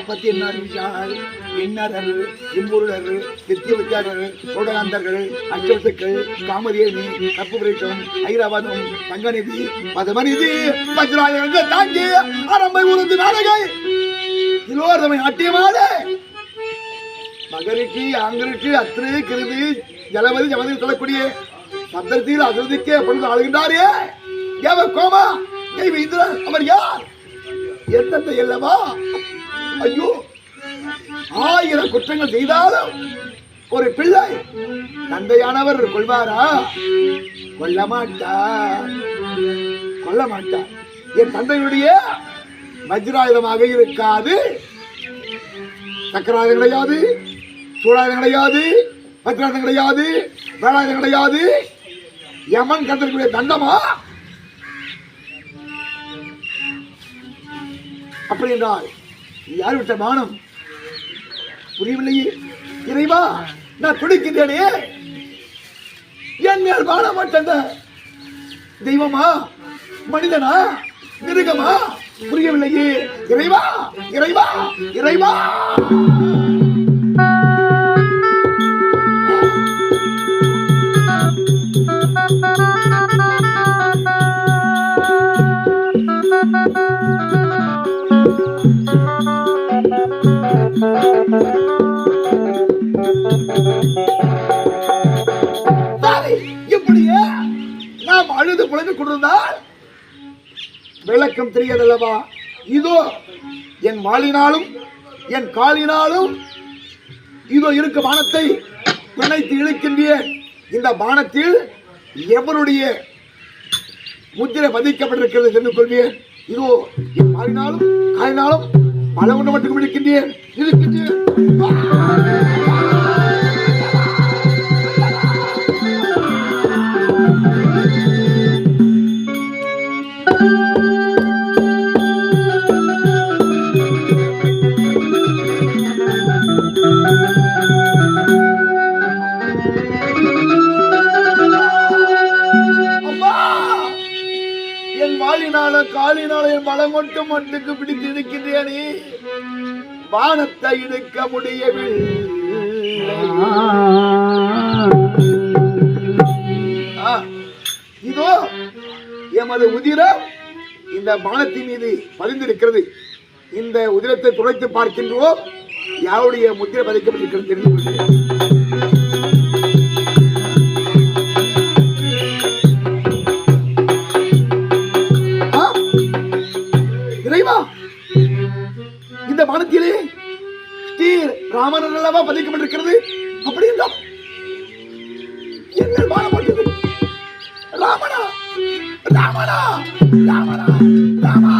பத்தி என்ன அறிவிச்சால் இன்னரர் இம்புருளர் நித்திய வித்தியாரர் சோடகாந்தர்கள் அச்சோத்துக்கள் காமதேவி கப்புபுரேஷம் ஐராவதம் தங்கநிதி பதமநிதி வஜ்ராயங்கள் தாங்கி அரம்பை உருந்து நாடகை இலோரமை நாட்டியமாடு மகரிக்கு ஆங்கிரிக்கு அத்திரு கிருதி ஜலபதி ஜமதி சொல்லக்கூடிய சப்தத்தில் அகிருதிக்கு எப்பொழுது ஆளுகின்றாரே ஏவ கோமா தெய்வ இந்திரன் அவர் யார் எத்தனை அல்லவா ஐயோ 1000 குற்றங்கள் செய்தாலும் ஒரு பிள்ளை தந்தையானவர் கொள்வாரா கொல்ல மாட்டார் கொல்ல மாட்டார் என் தந்தையுடைய வஜ்ராயுதமாக இருக்காது சக்கராயுதம் கிடையாது சூடாயுதம் கிடையாது வஜ்ராயுதம் கிடையாது வேலாயுதம் கிடையாது யமன் கந்தக்கூடிய தண்டமா அப்படி என்றால் யார் விட்ட பானம் புரியவில்லையே இறைவா நான் துடிக்கின்றேனே என் பானம் விட்ட தெய்வமா மனிதனா மிருகமா புரியவில்லையே இறைவா இறைவா இறைவா இப்படியே நாம் அழுது புலந்து கொண்டிருந்தால் விளக்கம் தெரியாதல்லவா இதோ என் வாளினாலும் என் காலினாலும் இதோ இருக்க பானத்தை பிணைத்து இழுக்கின்றேன் இந்த பானத்தில் எவருடைய முத்திரை பதிக்கப்பட்டிருக்கிறது என்று கொள்வேன் இதோ என் வாளினாலும் காலினாலும் பல ஒன்று மட்டும் இழுக்கின்றேன் காலினால என் பலம் மட்டும் மட்டுக்கு பிடித்து இருக்கின்றேனே வானத்தை இழுக்க முடியவில்லை இதோ எமது உதிரம் இந்த பானத்தின் மீது பதிந்திருக்கிறது இந்த உதிரத்தை துளைத்து பார்க்கின்றோம் யாருடைய முத்திரை பதிக்கப்பட்டிருக்கிறது தெரிந்து இந்த பானத்திலே ஸ்ரீ ராமன் அல்லவா பதிக்கப்பட்டிருக்கிறது அப்படி என்றால் என்ன பானம் பட்டது ராமனா ராமனா ராமனா ராமா